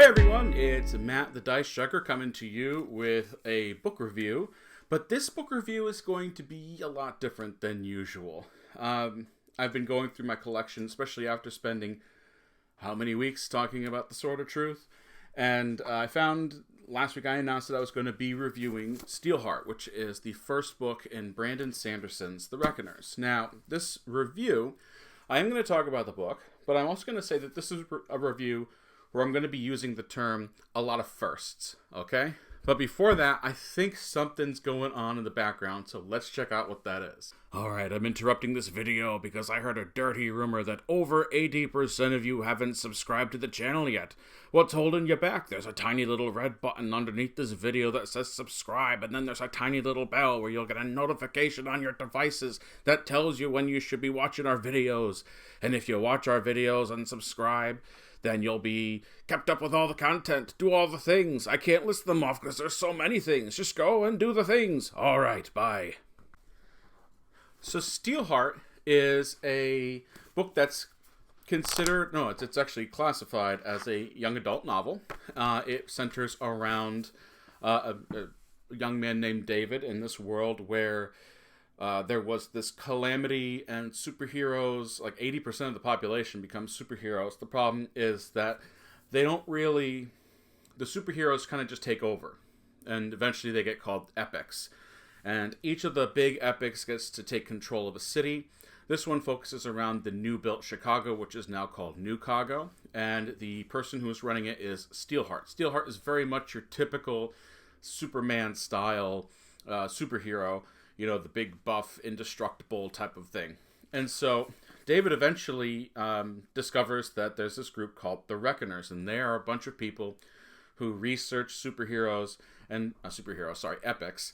everyone, it's Matt the Dice Chucker coming to you with a book review, but this book review is going to be a lot different than usual. I've been going through my collection, especially after spending how many weeks talking about The Sword of Truth, and I found last week I announced that I was going to be reviewing Steelheart, which is the first book in Brandon Sanderson's The Reckoners. Now, this review, I am going to talk about the book, but I'm also going to say that this is a review where I'm going to be using the term a lot of firsts, okay? But before that, I think something's going on in the background, so let's check out what that is. Alright, I'm interrupting this video because I heard a dirty rumor that over 80% of you haven't subscribed to the channel yet. What's holding you back? There's a tiny little red button underneath this video that says subscribe, and then there's a tiny little bell where you'll get a notification on your devices that tells you when you should be watching our videos. And if you watch our videos and subscribe, then you'll be kept up with all the content, do all the things. I can't list them off because there's so many things. Just go and do the things. All right, bye. So Steelheart is a book that's considered, no, it's actually classified as a young adult novel. It centers around a young man named David in this world where there was this calamity and superheroes, like 80% of the population becomes superheroes. The problem is that they don't really, the superheroes kind of just take over. And eventually they get called epics. And each of the big epics gets to take control of a city. This one focuses around the new built Chicago, which is now called New Chicago. And the person who is running it is Steelheart. Steelheart is very much your typical Superman style superhero. You know, the big buff, indestructible type of thing. And so David eventually discovers that there's this group called the Reckoners, and they are a bunch of people who research superheroes and epics,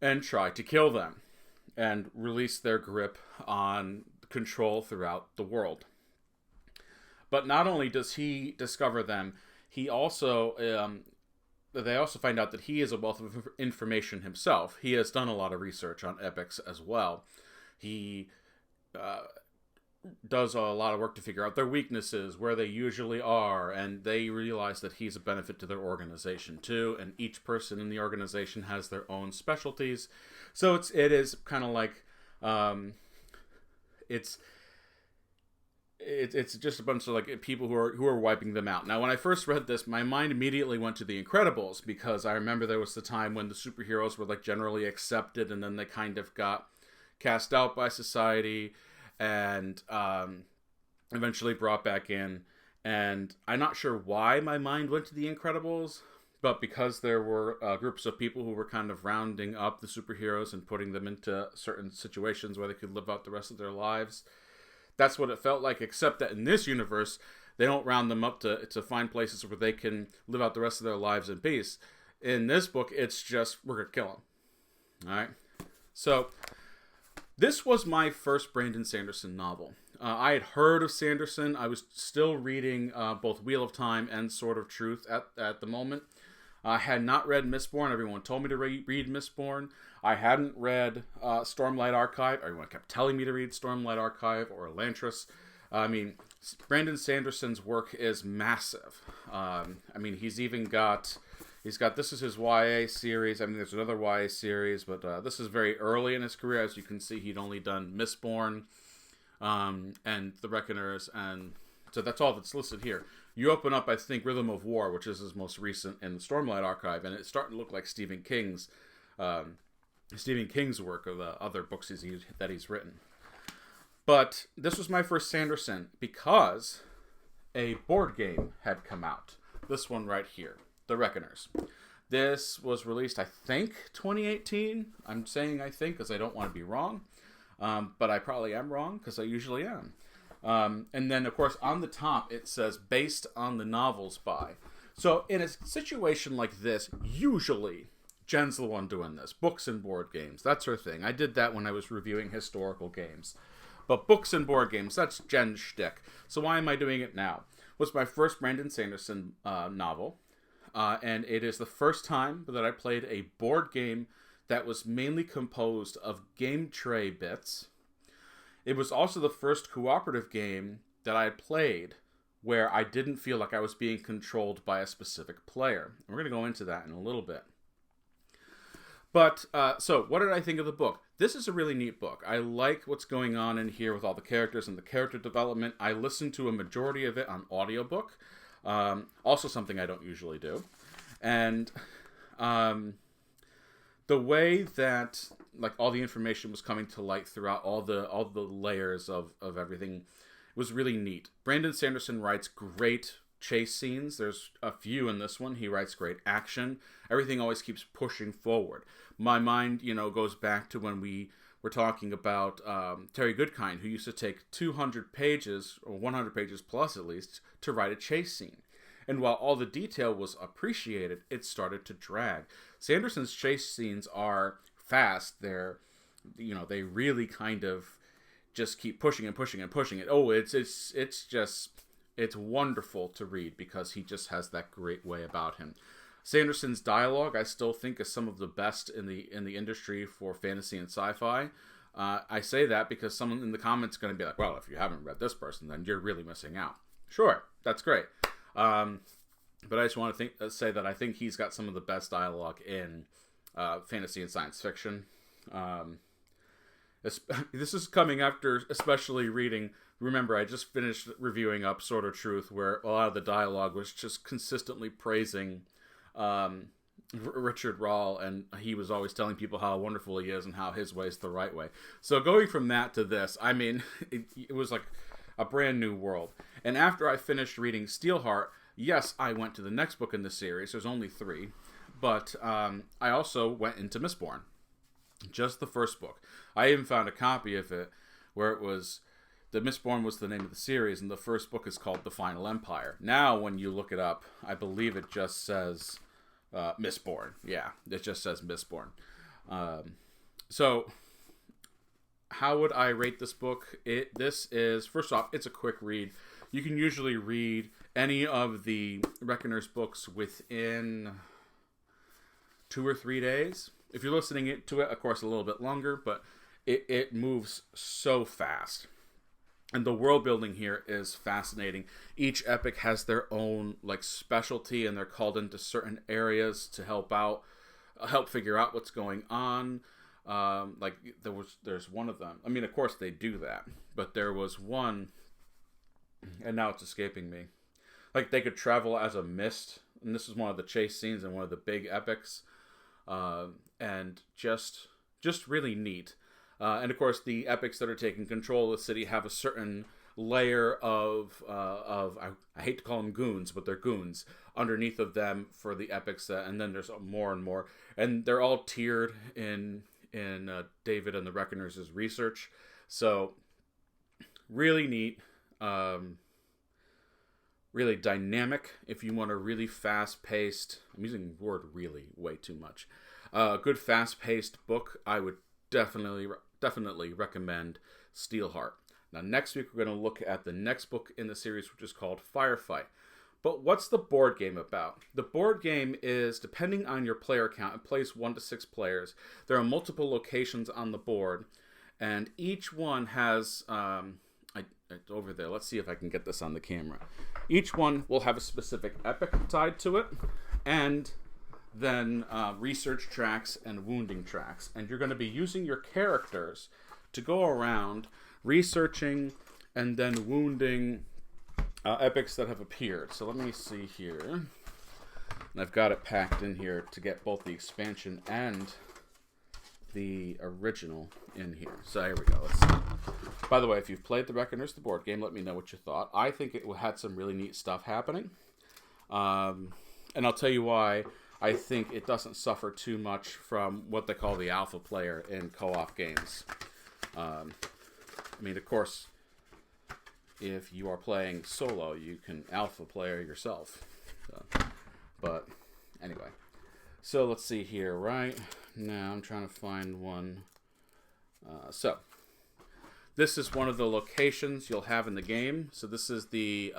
and try to kill them and release their grip on control throughout the world. But not only does he discover them, he also they also find out that he is a wealth of information himself. He has done a lot of research on epics as well. He does a lot of work to figure out their weaknesses, where they usually are, and they realize that he's a benefit to their organization too, and each person in the organization has their own specialties. So it is kind of like it's just a bunch of like people who are wiping them out. Now, when I first read this, my mind immediately went to The Incredibles, because I remember there was the time when the superheroes were like generally accepted, and then they kind of got cast out by society, and eventually brought back in. And I'm not sure why my mind went to The Incredibles, but because there were groups of people who were kind of rounding up the superheroes and putting them into certain situations where they could live out the rest of their lives. That's what it felt like, except that in this universe, they don't round them up to find places where they can live out the rest of their lives in peace. In this book, it's just, we're going to kill them. All right? So, this was my first Brandon Sanderson novel. I had heard of Sanderson. I was still reading both Wheel of Time and Sword of Truth at the moment. I had not read Mistborn. Everyone told me to read Mistborn. I hadn't read Stormlight Archive. Everyone kept telling me to read Stormlight Archive or Elantris. I mean, Brandon Sanderson's work is massive. I mean, he's got this is his YA series. I mean, there's another YA series, but this is very early in his career. As you can see, he'd only done Mistborn and The Reckoners, and so that's all that's listed here. You open up, I think, Rhythm of War, which is his most recent in the Stormlight Archive, and it's starting to look like Stephen King's work of the other books that he's written. But this was my first Sanderson because a board game had come out. This one right here, The Reckoners. This was released, I think, 2018. I'm saying I think because I don't want to be wrong, but I probably am wrong because I usually am. And then, of course, on the top, it says, based on the novels by. So, in a situation like this, usually, Jen's the one doing this. Books and board games, that's her thing. I did that when I was reviewing historical games. But books and board games, that's Jen's shtick. So why am I doing it now? It was my first Brandon Sanderson novel. And it is the first time that I played a board game that was mainly composed of game tray bits. It was also the first cooperative game that I had played where I didn't feel like I was being controlled by a specific player. We're going to go into that in a little bit. But, so, what did I think of the book? This is a really neat book. I like what's going on in here with all the characters and the character development. I listened to a majority of it on audiobook. Also something I don't usually do. And the way that like all the information was coming to light throughout all the layers of everything was really neat. Brandon Sanderson writes great chase scenes. There's a few in this one. He writes great action. Everything always keeps pushing forward. My mind, goes back to when we were talking about Terry Goodkind, who used to take 200 pages, or 100 pages plus at least, to write a chase scene. And while all the detail was appreciated, it started to drag. Sanderson's chase scenes are fast. They really kind of just keep pushing and pushing and pushing it. Oh, it's wonderful to read because he just has that great way about him. Sanderson's dialogue, I still think, is some of the best in the industry for fantasy and sci-fi. I say that because someone in the comments is going to be like, well, if you haven't read this person, then you're really missing out. Sure, that's great. But I just want to say that I think he's got some of the best dialogue in fantasy and science fiction. This is coming after especially reading. Remember, I just finished reviewing Up Sword of Truth, where a lot of the dialogue was just consistently praising Richard Rahl, and he was always telling people how wonderful he is and how his way is the right way. So going from that to this, I mean, it was like a brand new world. And after I finished reading Steelheart, yes, I went to the next book in the series. There's only 3. But I also went into Mistborn. Just the first book. I even found a copy of it where it was... The Mistborn was the name of the series, and the first book is called The Final Empire. Now, when you look it up, I believe it just says Mistborn. Yeah, it just says Mistborn. So, how would I rate this book? This is, first off, it's a quick read. You can usually read any of the Reckoner's books within 2 or 3 days. If you're listening to it, of course, a little bit longer, but it moves so fast. And the world building here is fascinating. Each epic has their own specialty, and they're called into certain areas to help figure out what's going on. There's one of them. I mean, of course they do that, but there was one, and now it's escaping me. Like they could travel as a mist, and this is one of the chase scenes in one of the big epics, and just really neat. And of course, the epics that are taking control of the city have a certain layer of I hate to call them goons, but they're goons underneath of them for the epics, and then there's more and more, and they're all tiered in David and the Reckoners' research. So really neat, really dynamic. If you want a really fast-paced, I'm using the word really way too much. Good fast-paced book, I would definitely recommend Steelheart. Now, next week we're going to look at the next book in the series, which is called Firefight. But what's the board game about? The board game is, depending on your player count, it plays 1 to 6 players. There are multiple locations on the board, and each one has, over there, let's see if I can get this on the camera. Each one will have a specific epic tied to it, and then research tracks and wounding tracks. And you're going to be using your characters to go around researching and then wounding epics that have appeared. So let me see here. And I've got it packed in here to get both the expansion and the original in here. So here we go. Let's see. By the way, if you've played The Reckoners, the board game, let me know what you thought. I think it had some really neat stuff happening. And I'll tell you why I think it doesn't suffer too much from what they call the alpha player in co-op games. I mean, of course, if you are playing solo, you can alpha player yourself. But anyway, so let's see here. Right now, I'm trying to find one. So this is one of the locations you'll have in the game. So this is the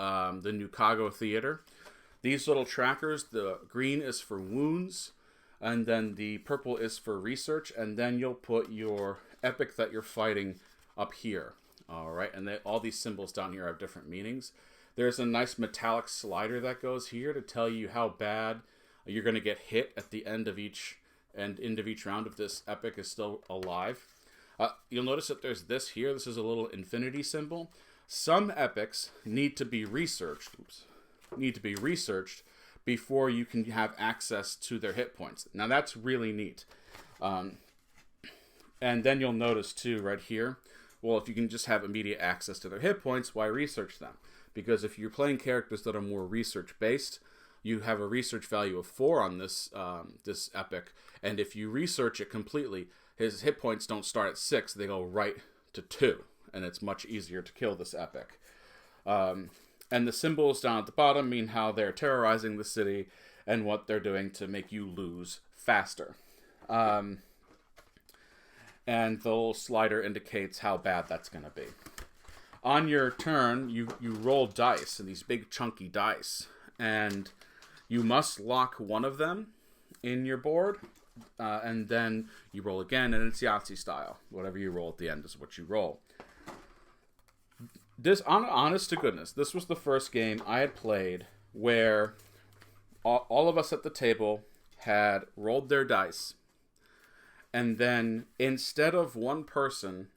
New Chicago Theater. These little trackers, the green is for wounds, and then the purple is for research, and then you'll put your epic that you're fighting up here. All right, and all these symbols down here have different meanings. There's a nice metallic slider that goes here to tell you how bad you're going to get hit at the end of each round if this epic is still alive. You'll notice that there's this here. This is a little infinity symbol. Some epics need to be researched. Before you can have access to their hit points. Now that's really neat. And then you'll notice too right here, well, if you can just have immediate access to their hit points, why research them? Because if you're playing characters that are more research based, you have a research value of 4 on this this epic, and if you research it completely, his hit points don't start at 6, they go right to 2, and it's much easier to kill this epic. And the symbols down at the bottom mean how they're terrorizing the city and what they're doing to make you lose faster. And the little slider indicates how bad that's going to be. On your turn, you roll dice, and these big chunky dice, and you must lock one of them in your board, and then you roll again, and it's Yahtzee style. Whatever you roll at the end is what you roll. This, honest to goodness, this was the first game I had played where all of us at the table had rolled their dice, and then instead of one person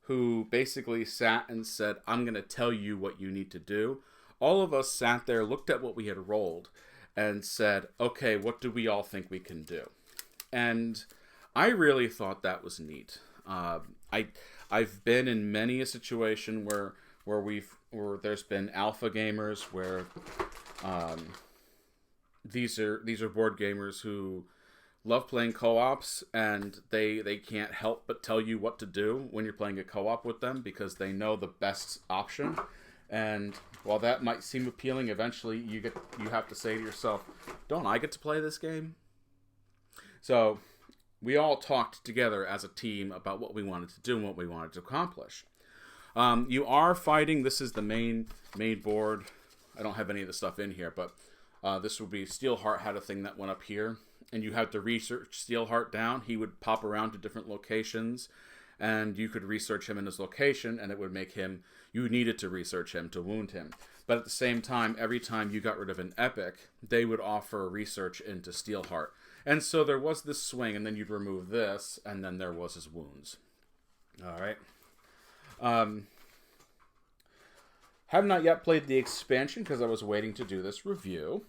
who basically sat and said, I'm going to tell you what you need to do, all of us sat there, looked at what we had rolled, and said, okay, what do we all think we can do? And I really thought that was neat. I've been in many a situation where there's been alpha gamers where these are board gamers who love playing co-ops, and they can't help but tell you what to do when you're playing a co-op with them because they know the best option. And while that might seem appealing, eventually you have to say to yourself, don't I get to play this game? So we all talked together as a team about what we wanted to do and what we wanted to accomplish. You are fighting. This is the main board. I don't have any of the stuff in here, but this would be Steelheart had a thing that went up here, and you had to research Steelheart down. He would pop around to different locations, and you could research him in his location, and it would make him, you needed to research him to wound him. But at the same time, every time you got rid of an epic, they would offer research into Steelheart. And so there was this swing, and then you'd remove this, and then there was his wounds. All right. Have not yet played the expansion because I was waiting to do this review.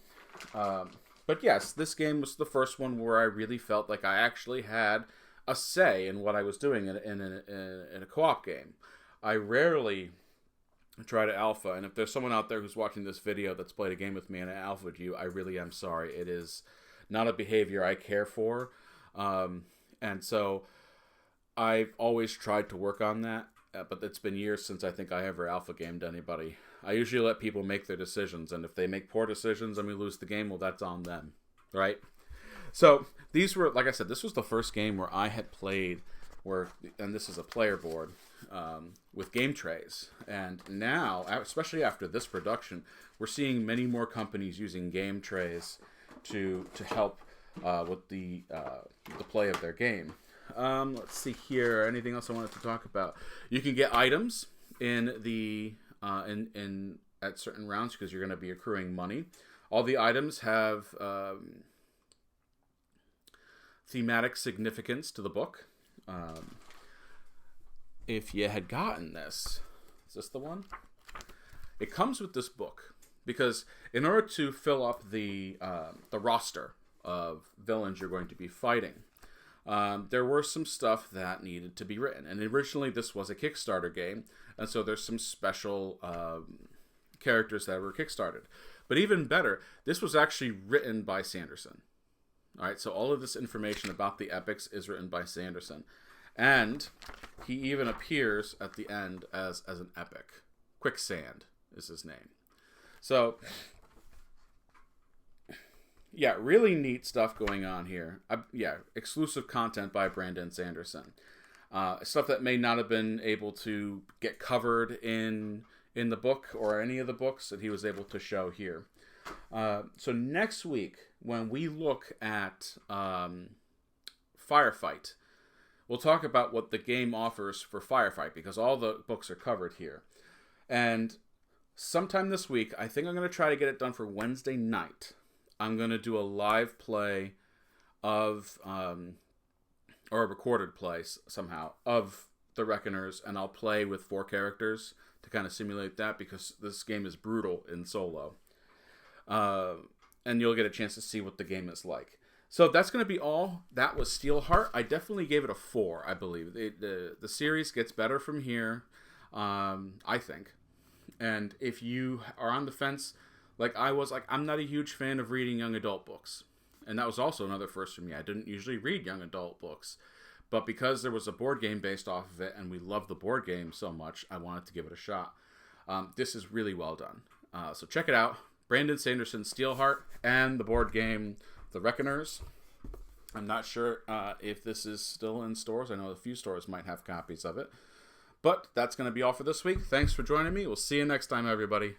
But yes, this game was the first one where I really felt like I actually had a say in what I was doing in a co-op game. I rarely try to alpha, and if there's someone out there who's watching this video that's played a game with me and I alphaed you, I really am sorry. It is not a behavior I care for, and so I've always tried to work on that, but it's been years since I think I ever alpha gamed anybody. I usually let people make their decisions, and if they make poor decisions and we lose the game, well, that's on them, right? So these were, like I said, this was the first game where I had played, and this is a player board, with game trays. And now, especially after this production, we're seeing many more companies using game trays to help with the play of their game. Let's see here. Anything else I wanted to talk about? You can get items in the at certain rounds because you're going to be accruing money. All the items have thematic significance to the book. If you had gotten this, is this the one? It comes with this book because in order to fill up the roster of villains you're going to be fighting, there were some stuff that needed to be written. And originally this was a Kickstarter game, and so there's some special characters that were Kickstarted. But even better, this was actually written by Sanderson. All right, so all of this information about the epics is written by Sanderson. And he even appears at the end as an epic. Quicksand is his name. So, yeah, really neat stuff going on here. Exclusive content by Brandon Sanderson. Stuff that may not have been able to get covered in the book or any of the books that he was able to show here. So next week, when we look at Firefight, we'll talk about what the game offers for Firefight, because all the books are covered here. And sometime this week. I think I'm going to try to get it done for Wednesday night. I'm going to do a live play of, or a recorded play somehow, of the Reckoners, and I'll play with 4 characters to kind of simulate that, because this game is brutal in solo. And you'll get a chance to see what the game is like. So that's going to be all. That was Steelheart. I definitely gave it a 4, I believe. The series gets better from here, I think. And if you are on the fence, like I was, like, I'm not a huge fan of reading young adult books. And that was also another first for me. I didn't usually read young adult books. But because there was a board game based off of it, and we love the board game so much, I wanted to give it a shot. This is really well done. So check it out. Brandon Sanderson's Steelheart, and the board game The Reckoners. I'm not sure if this is still in stores. I know a few stores might have copies of it. But that's going to be all for this week. Thanks for joining me. We'll see you next time, everybody.